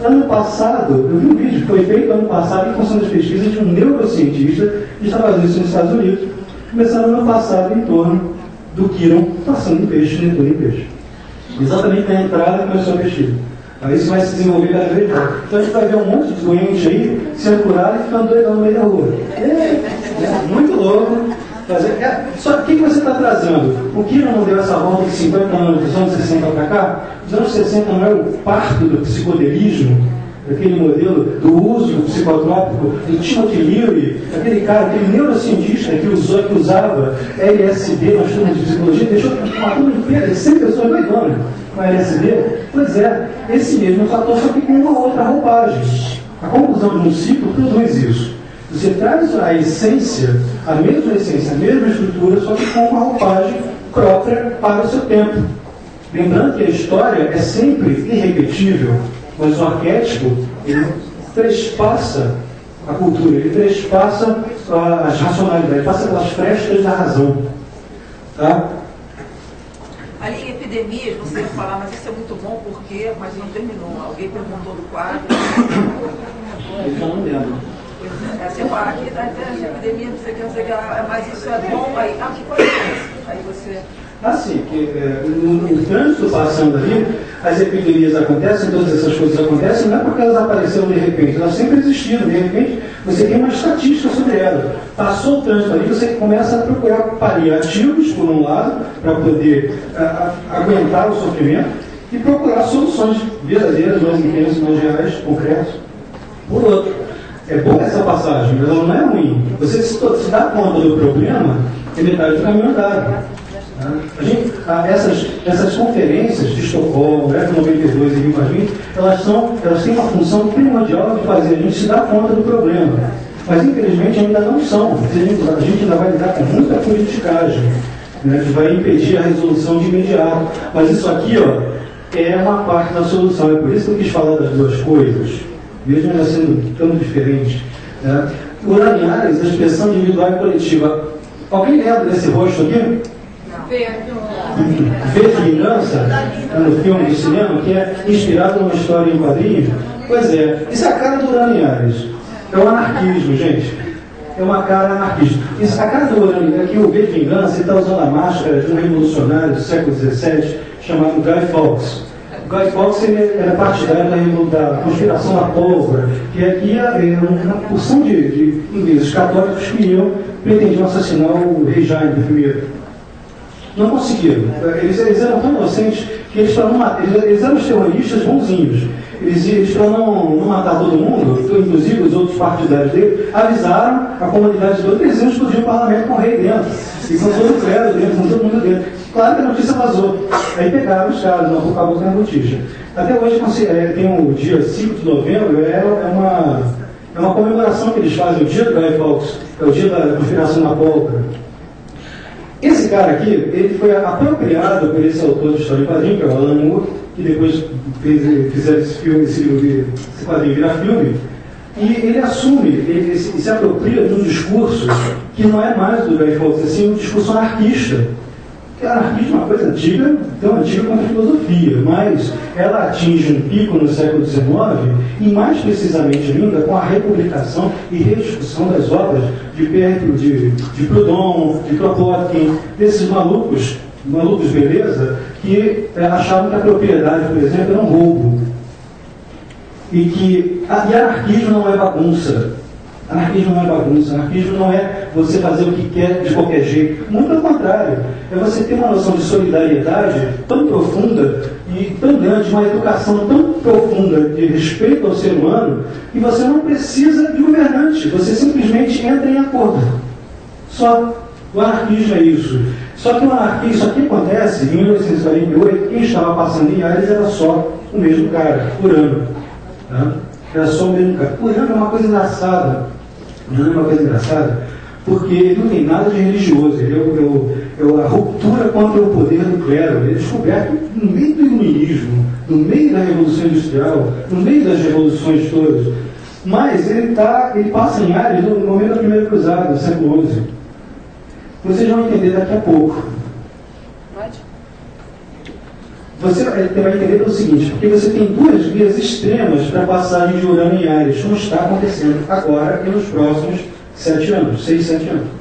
Ano passado, eu vi um vídeo que foi feito ano passado em função das pesquisas de um neurocientista que está fazendo isso nos Estados Unidos. Começaram ano passado em torno do Quirón passando em peixe, Netuno em peixe. Exatamente na entrada que começou a pesquisa. Aí isso vai se desenvolver cada vez mais. Então a gente vai ver um monte de doente aí sendo curado e ficando doidão no meio da rua. Muito louco. Só que o que você está trazendo? O Quirón não deu essa volta de 50 anos, dos anos 60 para cá? Os anos 60 não é o parto do psicodelismo, aquele modelo do uso do psicotrópico, do Timothy Leary, aquele cara, aquele neurocientista que usava LSD nas turmas de psicologia, deixou uma turma inteira de 100 pessoas doidonas com LSD. Pois é, esse mesmo fator, só que com uma outra roupagem. A conclusão de um ciclo produz isso. Você traz a essência, a mesma estrutura, só que com uma roupagem própria para o seu tempo. Lembrando que a história é sempre irrepetível, mas o arquétipo, ele trespassa a cultura, ele trespassa as racionalidades, passa pelas frestas da razão. Tá? Ali em epidemias, você ia falar, mas isso é muito bom porque, mas não terminou. Alguém perguntou do quadro. Eu já não lembro. Aqui da epidemia, não sei o que, mas isso é bom. Aí, que coisa é essa? Aí você... Assim, que no trânsito passando ali, as epidemias acontecem, todas essas coisas acontecem, não é porque elas apareceram de repente, elas sempre existiram, de repente você tem uma estatística sobre elas. Passou o trânsito ali, você começa a procurar paliativos, por um lado, para poder aguentar o sofrimento, e procurar soluções verdadeiras, mais intensas, mais reais, concretas, por outro. É boa essa passagem, mas ela não é ruim. Você se dá conta do problema, é metade do caminho andado. Essas conferências de Estocolmo, F 92 e Rio Marvim, elas têm uma função primordial de fazer a gente se dar conta do problema. Mas, infelizmente, ainda não são. A gente ainda vai lidar com muita politicagem, né, que vai impedir a resolução de imediato. Mas isso aqui, ó, é uma parte da solução. É por isso que eu quis falar das duas coisas, mesmo elas sendo tão diferentes. Né? Uraniares, a expressão individual e coletiva. Alguém lembra desse rosto aqui? V de Vingança, no filme de cinema, que é inspirado numa história em quadrinhos. Pois é, isso é a cara do Uraniares. É o anarquismo, gente. É uma cara anarquista. Isso, a cara do Uraniares, aqui o V de Vingança, ele está usando a máscara de um revolucionário do século XVII chamado Guy Fawkes. O Guy Fawkes era partidário da conspiração da pólvora, que aqui é uma porção de ingleses católicos que pretendiam assassinar o rei Jaime I. Não conseguiram. Eles eram tão inocentes que eles eram os terroristas bonzinhos. Eles para não matar todo mundo, inclusive os outros partidários dele, avisaram a comunidade toda que eles iam explodir o parlamento com o rei dentro. E com todo o clero dentro, com todo mundo dentro. Claro que a notícia vazou. Aí pegaram os caras, não acabou com a notícia. Até hoje tem o dia 5 de novembro, é uma comemoração que eles fazem, o dia do Guy Fawkes, é o dia da conspiração da pólvora. Esse cara aqui, ele foi apropriado por esse autor de história em quadrinho, que é o Alan Moore, que depois fizeram esse quadrinho virar filme, e ele assume, ele se apropria de um discurso que não é mais do Guy Fawkes, assim, um discurso anarquista. Porque anarquismo é uma coisa antiga, tão antiga quanto a filosofia, mas ela atinge um pico no século XIX, e mais precisamente ainda com a republicação e rediscussão das obras de Proudhon, de Kropotkin, desses malucos beleza, que achavam que a propriedade, por exemplo, era um roubo. E anarquismo não é bagunça. Anarquismo não é bagunça, anarquismo não é você fazer o que quer de qualquer jeito. Muito ao contrário, é você ter uma noção de solidariedade tão profunda e tão grande, uma educação tão profunda de respeito ao ser humano, que você não precisa de governante, você simplesmente entra em acordo. Só. O anarquismo é isso. Só que o anarquismo, isso aqui acontece em 1948, quem estava passando em Ares era só o mesmo cara, Urano. Tá? Era só o mesmo cara. Urano é uma coisa engraçada. Urano é uma coisa engraçada, porque ele não tem nada de religioso. Ele é a ruptura contra o poder do clero. Ele é descoberto no meio do iluminismo, no meio da Revolução Industrial, no meio das revoluções todas. Mas ele passa em Ares no momento da Primeira Cruzada, do século XI. Vocês vão entender daqui a pouco. Você vai entender pelo seguinte, porque você tem duas vias extremas para a passagem de Urano em Ares, como está acontecendo agora e nos próximos 6, 7 anos.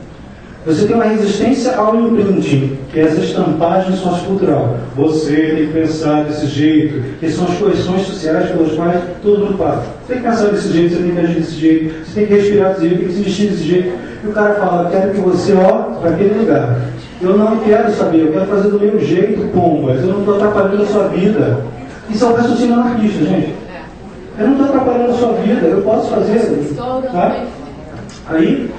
Você tem uma resistência ao imprinting, que é essa estampagem sociocultural. Você tem que pensar desse jeito, que são as coerções sociais pelas quais todo mundo passa. Você tem que pensar desse jeito, você tem que agir desse jeito, você tem que respirar desse jeito, tem que se vestir desse jeito. E o cara fala, quero que você para aquele lugar. Eu não quero saber, eu quero fazer do meu jeito, pombas. Eu não estou atrapalhando a sua vida. Isso é um raciocínio anarquista, gente. Eu não estou atrapalhando a sua vida, eu posso fazer. Tá? Aí,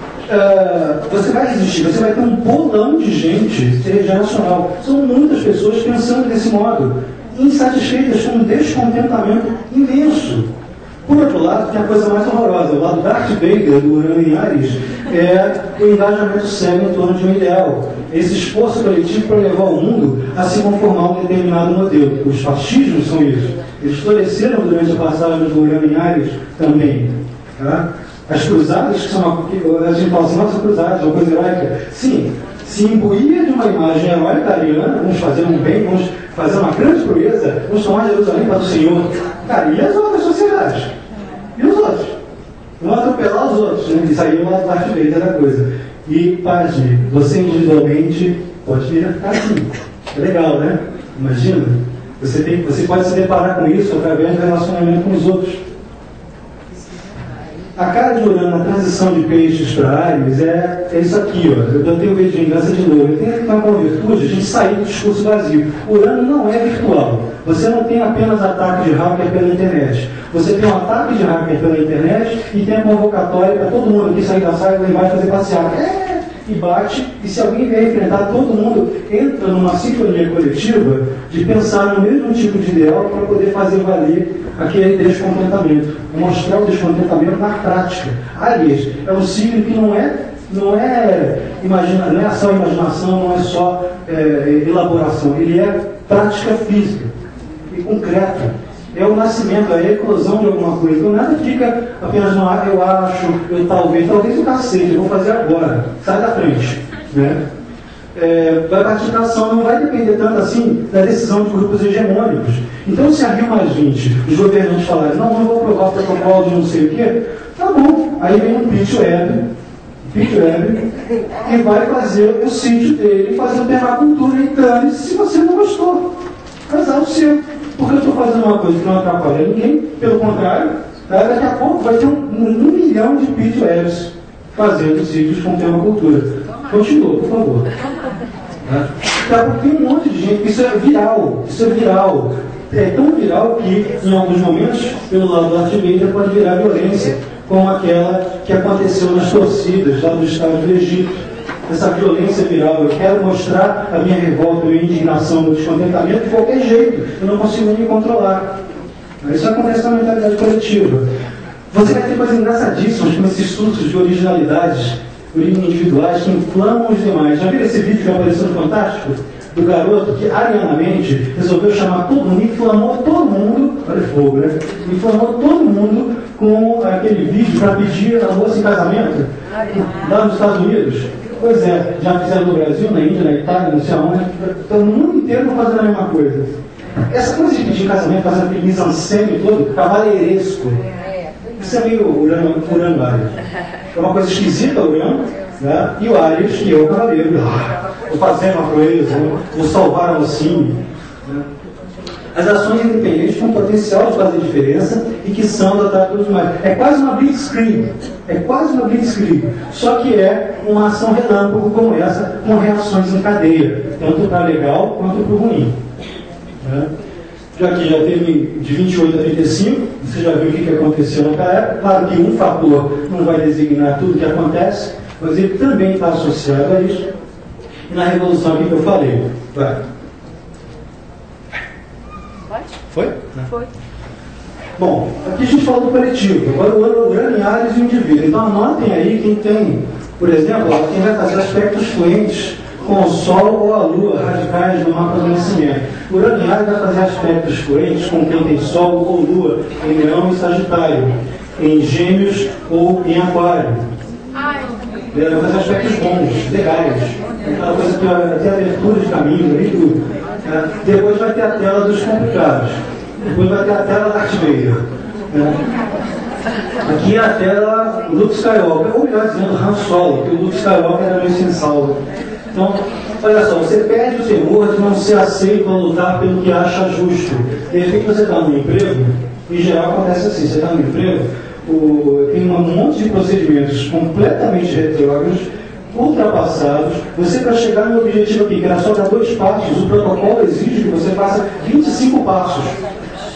você vai resistir, você vai ter um bolão de gente geracional. São muitas pessoas pensando desse modo, insatisfeitas, com um descontentamento imenso. Por outro lado, tem a coisa mais horrorosa. O lado Darth Vader do Urano em Ares é o engajamento cego em torno de um ideal. Esse esforço coletivo para levar o mundo a se conformar a um determinado modelo. Os fascismos são isso. Eles floresceram durante a passagem do Urano em Ares também. Tá? As cruzadas, que são a gente fala assim, nossa, cruzadas, uma coisa heróica. Sim, se imbuía de uma imagem heróica ariana, vamos fazer um bem, vamos fazer uma grande proeza, vamos tomar Jerusalém para o Senhor. Cara, e as outras sociedades? E os outros? Vão atropelar os outros, né? Isso aí é uma parte feita da coisa. E, pasme, você individualmente pode vir a ficar assim. É legal, né? Imagina, você pode se deparar com isso através do relacionamento com os outros. A cara de Urano na transição de peixes para Áries é isso aqui, ó. Eu tenho o V de vingança de novo. Eu tenho que tomar uma virtude, a gente sair do discurso vazio. Urano não é virtual. Você não tem apenas ataque de hacker pela internet. Você tem um ataque de hacker pela internet e tem a convocatória para todo mundo que sair da sala e lá embaixo fazer passeata. E bate, e se alguém vier enfrentar, todo mundo entra numa sintonia coletiva de pensar no mesmo tipo de ideal para poder fazer valer aquele descontentamento, mostrar o descontentamento na prática. Áries é um signo que não é só imaginação, não é só elaboração, ele é prática física e concreta. É o nascimento, é a eclosão de alguma coisa. Então nada fica apenas no ar, eu acho, eu talvez o cacete, eu vou fazer agora. Sai da frente. Né? A participação não vai depender tanto assim da decisão de grupos hegemônicos. Então se a Rio mais 20, os governantes falarem, não vou aprovar o protocolo de não sei o quê, tá bom. Aí vem um Pete Webb, e vai fazer o sítio dele, fazer a permacultura e dane-se se você não gostou. Casar o seu. Porque eu estou fazendo uma coisa que não atrapalha ninguém, pelo contrário, daqui a pouco vai ter um milhão de Pete Webbs fazendo sítios com permacultura. Continua, por favor. Porque tem um monte de gente, isso é viral. É tão viral que, em alguns momentos, pelo lado do arte-mídia, pode virar violência, como aquela que aconteceu nas torcidas lá do estado do Egito. Essa violência viral, eu quero mostrar a minha revolta, a minha indignação, o meu descontentamento de qualquer jeito, eu não consigo nem me controlar. Isso acontece na mentalidade coletiva. Você vai ter coisas engraçadíssimas como esses surtos de originalidades individuais que inflamam os demais. Já viram esse vídeo que apareceu no Fantástico? Do garoto que, arianamente, resolveu chamar todo mundo, inflamou todo mundo, olha o fogo, né? Inflamou todo mundo com aquele vídeo para pedir a moça em casamento lá nos Estados Unidos. Pois é, já fizeram no Brasil, na Índia, na Itália, não sei aonde, então no mundo inteiro estão fazendo a mesma coisa. Essa coisa de pedir casamento, fazendo aquele mise-en-scène todo, cavaleiresco, isso é meio Urano Áries. É uma coisa esquisita, Urano, né? E o Áries, que é o cavaleiro, vou fazer uma coisa, vou salvar a mocinha. Né? As ações independentes com potencial de fazer diferença e que são da trata dos demais. É quase uma blitzkrieg. Só que é uma ação relâmpago como essa, com reações em cadeia, tanto para legal quanto para o ruim. Né? Já teve de 28 a 35, você já viu o que aconteceu naquela época. Claro que um fator não vai designar tudo o que acontece, mas ele também está associado a isso. E na Revolução aqui que eu falei. Vai. Foi? Foi. Bom, aqui a gente fala do coletivo. Agora o Urano em Áries e o indivíduo. Então anotem aí quem tem, por exemplo, quem vai fazer aspectos fluentes com o Sol ou a Lua radicais no mapa do nascimento. O Urano em Áries vai fazer aspectos fluentes com quem tem Sol ou Lua em Leão e Sagitário, em Gêmeos ou em Aquário. Ele vai fazer aspectos bons, legais. Aquela coisa que vai ter abertura de caminho e tudo. Depois vai ter a tela dos complicados. Depois vai ter a tela da Darth Vader. Aqui é a tela Luke Skywalker, ou melhor dizendo, Han Solo, que o Luke Skywalker era meio sem salvo. Então, olha só, você perde o temor de não ser aceito a lutar pelo que acha justo. De repente você está no emprego, em geral acontece assim, você está no emprego, tem um monte de procedimentos completamente retrógrados, ultrapassados. Você, para chegar no objetivo aqui, que era só dar 2 passos, o protocolo exige que você faça 25 passos.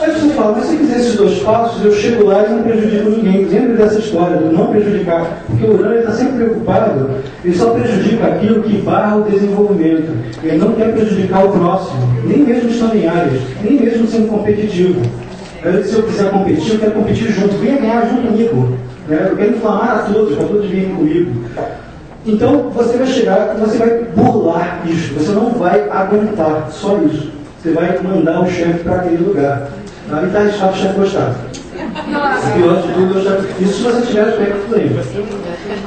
Aí você fala, mas se eu fizer esses 2 passos, eu chego lá e não prejudico ninguém. Lembre dessa história, do não prejudicar. Porque o Urano está sempre preocupado, ele só prejudica aquilo que barra o desenvolvimento. Ele não quer prejudicar o próximo, nem mesmo estando em áreas, nem mesmo sendo competitivo. Aí, se eu quiser competir, eu quero competir junto. Venha ganhar junto comigo. Eu quero inflamar a todos, para todos virem comigo. Então, você vai chegar, você vai burlar isso. Você não vai aguentar só isso. Você vai mandar o chefe para aquele lugar. E está arriscado o chefe gostar. O pior de tudo é o chefe. Isso se você tiver aspecto fluente.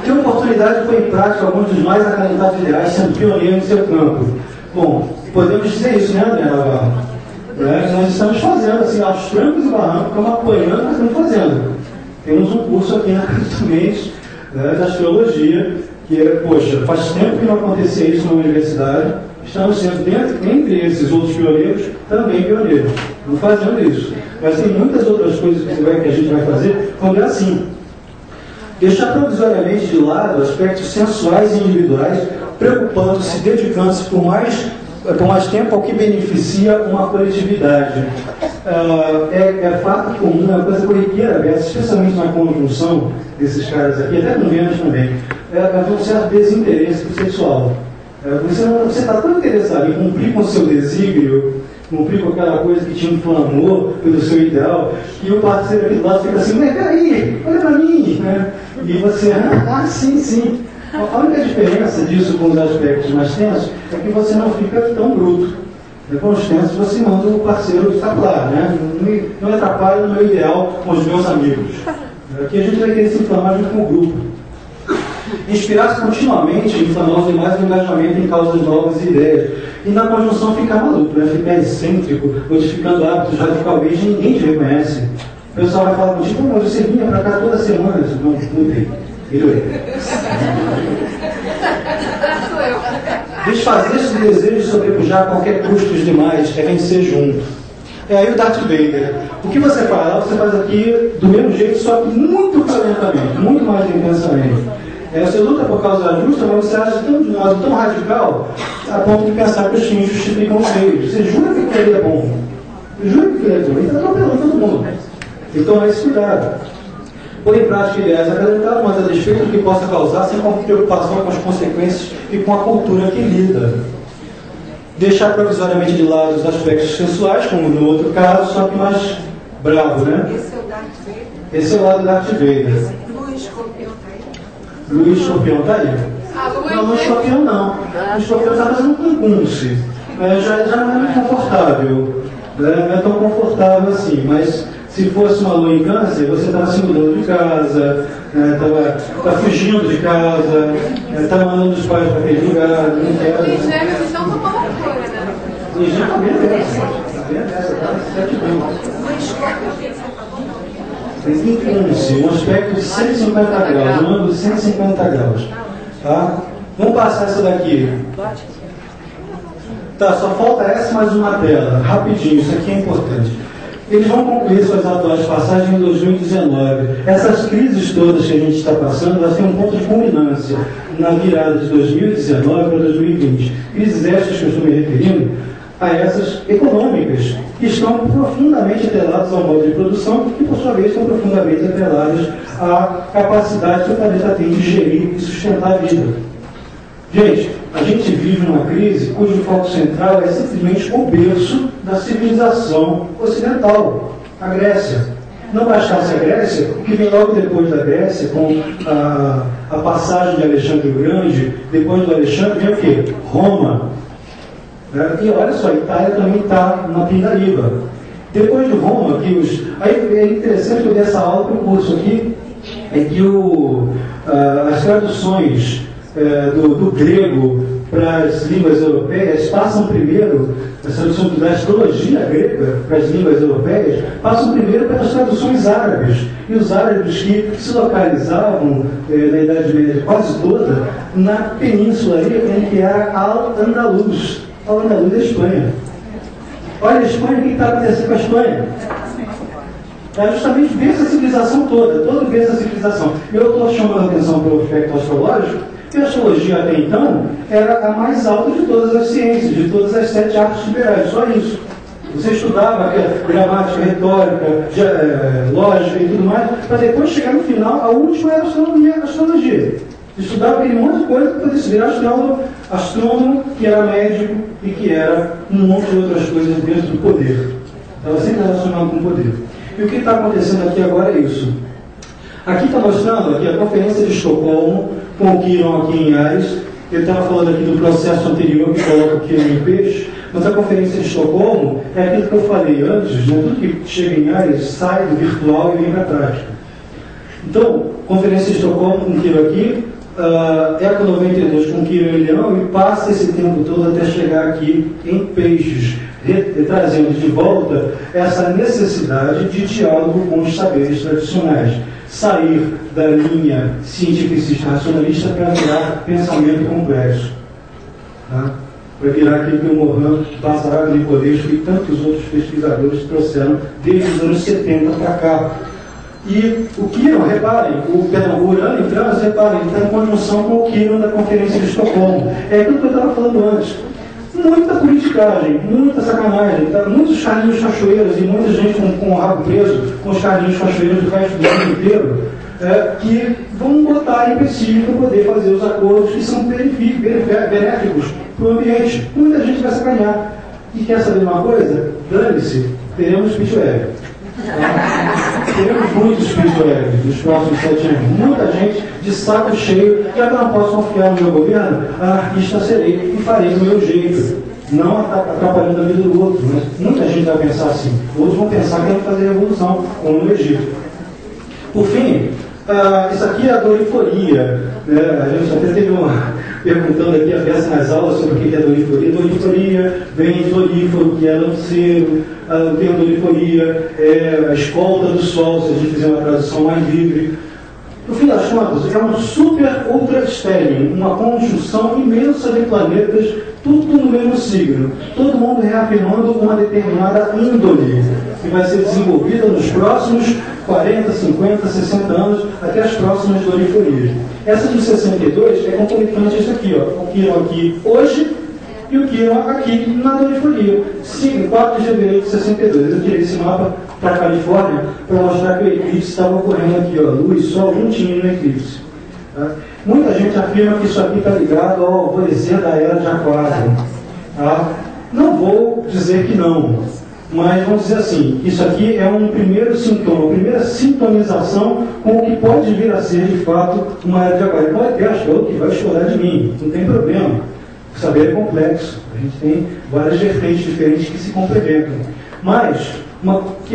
Tem oportunidade de pôr em prática alguns dos mais acreditados ideais, sendo pioneiro em seu campo. Bom, podemos dizer isso, né, André Navarro? Nós estamos fazendo, assim, aos trancos e barrancos, estamos apoiando, mas estamos fazendo. Temos um curso aqui na Casa do Mês, de astrologia, que, poxa, faz tempo que não acontecia isso na universidade, estamos sendo, entre esses outros pioneiros, também pioneiros. Não fazendo isso. Mas tem muitas outras coisas que a gente vai fazer quando é assim. Deixar provisoriamente de lado aspectos sensuais e individuais, preocupando-se, dedicando-se por mais tempo ao que beneficia uma coletividade. É fato comum, é uma coisa corriqueira, especialmente na conjunção desses caras aqui, até no menos também, haver um certo desinteresse sexual. Você está tão interessado em cumprir com o seu desígnio, cumprir com aquela coisa que te inflamou pelo seu ideal, que o parceiro aqui do lado fica assim, mas peraí, olha para mim, né? E você, sim. A única diferença disso com os aspectos mais tensos é que você não fica tão bruto. Com os tensos você manda o parceiro escapar, né? Não me atrapalha no meu ideal com os meus amigos. Aqui a gente vai querer se inflamar junto com o grupo. Inspirar-se continuamente em inflamar os demais no engajamento em causas novas e ideias. E na conjunção ficar maluco, né? Ficar excêntrico, modificando hábitos radicalmente e ninguém te reconhece. O pessoal vai falar contigo, mas você vinha para cá toda semana. Não mudei. Desfazer-se do desejo de sobrepujar a qualquer custo dos demais é vencer junto. É aí o Darth Vader. O que você faz? Você faz aqui do mesmo jeito, só que muito violentamente, muito mais intensamente. Você luta por causa justa, mas você age de um modo tão radical a ponto de pensar que os fins justificam os meios. Você jura que aquilo é bom. Jura que aquilo é bom. Ele está atropelando todo mundo. Então é esse cuidado. Pôr em prática ideias acreditadas, mas a despeito do que possa causar, sem qualquer preocupação com as consequências e com a cultura que lida. Deixar provisoriamente de lado os aspectos sensuais, como no outro caso, só que mais bravo, né? Esse é o Darth Vader? Esse é o lado do Darth Vader. Luiz Escorpião está aí? Luiz Escorpião está aí? Não, Luiz Escorpião não. Luiz Escorpião está fazendo um concurso. Já não é muito confortável. Não é tão confortável assim, mas se fosse uma lua em câncer, você estava se mudando de casa, estava fugindo de casa, estava mandando os pais para aquele lugar, não quer. Os gêmeos estão tomando loucura, né? E já está bem dessa, está 7 um aspecto de 150 graus, um ângulo de 150 graus. Tá? Vamos passar essa daqui. Tá, só falta essa mais uma tela. Rapidinho, isso aqui é importante. Eles vão concluir suas atuais passagens em 2019. Essas crises todas que a gente está passando, elas têm um ponto de culminância na virada de 2019 para 2020. Crises estas que eu estou me referindo a essas econômicas, que estão profundamente atreladas ao modo de produção e, por sua vez, estão profundamente atreladas à capacidade que o planeta tem de gerir e sustentar a vida. Gente, a gente vive numa crise cujo foco central é simplesmente o berço da civilização ocidental, a Grécia. Não bastasse a Grécia, o que vem logo depois da Grécia, com a passagem de Alexandre o Grande, depois do Alexandre, vem o quê? Roma. E olha só, a Itália também está na pindaíba. Depois de Roma, aí é interessante que eu dei essa aula para o curso aqui, é que as traduções do grego para as línguas europeias passam primeiro, as traduções da astrologia grega para as línguas europeias, passam primeiro pelas traduções árabes. E os árabes que se localizavam na Idade Média quase toda na península ali, que era Al-Andalus. Al-Andalus é a Espanha. Olha a Espanha, o que está acontecendo com a Espanha? É justamente ver essa civilização todo ver essa civilização. Eu estou chamando a atenção para o aspecto astrológico, que a astrologia até então era a mais alta de todas as ciências, de todas as 7 artes liberais, só isso. Você estudava gramática, retórica, lógica e tudo mais, para depois chegar no final, a última era a astrologia. Estudava aquele monte de coisa para poder se virar astrônomo, que era médico e que era um monte de outras coisas dentro do poder. Estava sempre relacionado com o poder. E o que está acontecendo aqui agora é isso. Aqui está mostrando aqui a conferência de Estocolmo, com o Quiron aqui em Ares. Ele estava falando aqui do processo anterior que coloca o Quiron em peixe, mas a conferência de Estocolmo é aquilo que eu falei antes, né? Tudo que chega em Ares sai do virtual e vem para a prática. Então, conferência de Estocolmo com o Quiron aqui, Eco 92 com Quiron em Leão, e passa esse tempo todo até chegar aqui em peixes, trazendo de volta essa necessidade de diálogo com os saberes tradicionais. Sair da linha cientificista racionalista para virar pensamento complexo. Tá? para virar aquilo que o Mohan Basarab Nicolescu e tantos outros pesquisadores trouxeram desde os anos 70 para cá. E o Kiron, reparem, o Urano e Trans, reparem, está em conjunção com o Kiron da Conferência de Estocolmo. É aquilo que eu estava falando antes. Muita politicagem, muita sacanagem, tá? Muitos carrinhos cachoeiros e muita gente com o rabo preso com os carrinhos cachoeiros do resto do mundo inteiro, que vão botar empecilho para poder fazer os acordos que são benéficos para o ambiente. Muita gente vai sacanear. E quer saber uma coisa? Dane-se, teremos Pitweb. Teremos muitos Pitweb nos próximos 7 anos. Muita gente de saco cheio, já que eu não posso confiar no meu governo, anarquista serei e farei do meu jeito. Não atrapalhando a vida do outro. Mas muita gente vai pensar assim. Outros vão pensar que vão fazer revolução, como no Egito. Por fim, isso aqui é a doriforia. Né? A gente até teve perguntando aqui a peça nas aulas sobre o que é doriforia. Doriforia vem de doríforo, que é lanceiro. O termo doriforia é a escolta do sol, se a gente fizer uma tradução mais livre. No fim das contas, é um super ultra stellium, uma conjunção imensa de planetas, tudo no mesmo signo. Todo mundo reafirmando uma determinada índole, que vai ser desenvolvida nos próximos 40, 50, 60 anos, até as próximas doriforias. Essa de 62 é concomitante a isso aqui, ó. O Kiron aqui hoje e o Kiron aqui na doriforia. 4 de fevereiro de 62. Eu tirei esse mapa para a Califórnia para mostrar que o eclipse estava ocorrendo aqui, ó. Luz, sol, juntinho no eclipse. Tá? Muita gente afirma que isso aqui está ligado ao alvorecer da era de Aquário. Tá? Não vou dizer que não, mas vamos dizer assim, isso aqui é um primeiro sintoma, uma primeira sintonização com o que pode vir a ser, de fato, uma era de Aquário. Pode ter achado que vai chorar de mim, não tem problema. O saber é complexo, a gente tem várias vertentes diferentes que se complementam. Mas,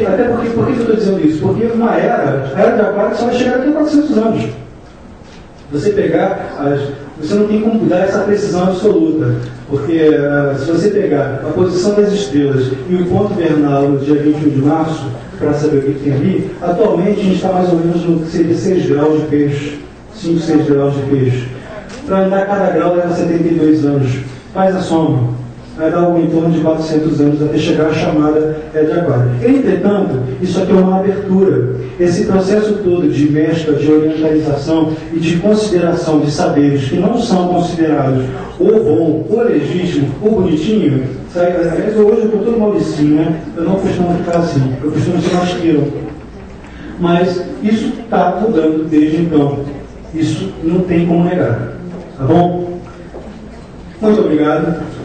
até porque, por que eu estou dizendo isso? Porque uma era, a era de Aquário só vai chegar daqui a 400 anos. Você não tem como dar essa precisão absoluta, porque se você pegar a posição das estrelas e o ponto vernal no dia 21 de março, para saber o que tem ali, atualmente a gente está mais ou menos no que seria 6 graus de peixe, 5, 6 graus de peixe. Para andar cada grau leva 72 anos. Faz a soma. Vai dar algo em torno de 400 anos até chegar à chamada Era de Aquário. Entretanto, isso aqui é uma abertura. Esse processo todo de mescla, de orientalização e de consideração de saberes que não são considerados ou bom, ou legítimo, ou bonitinho, aliás, hoje eu estou todo mauricinho, né? Eu não costumo ficar assim, eu costumo ser mais queiro. Mas isso está mudando desde então. Isso não tem como negar. Tá bom? Muito obrigado.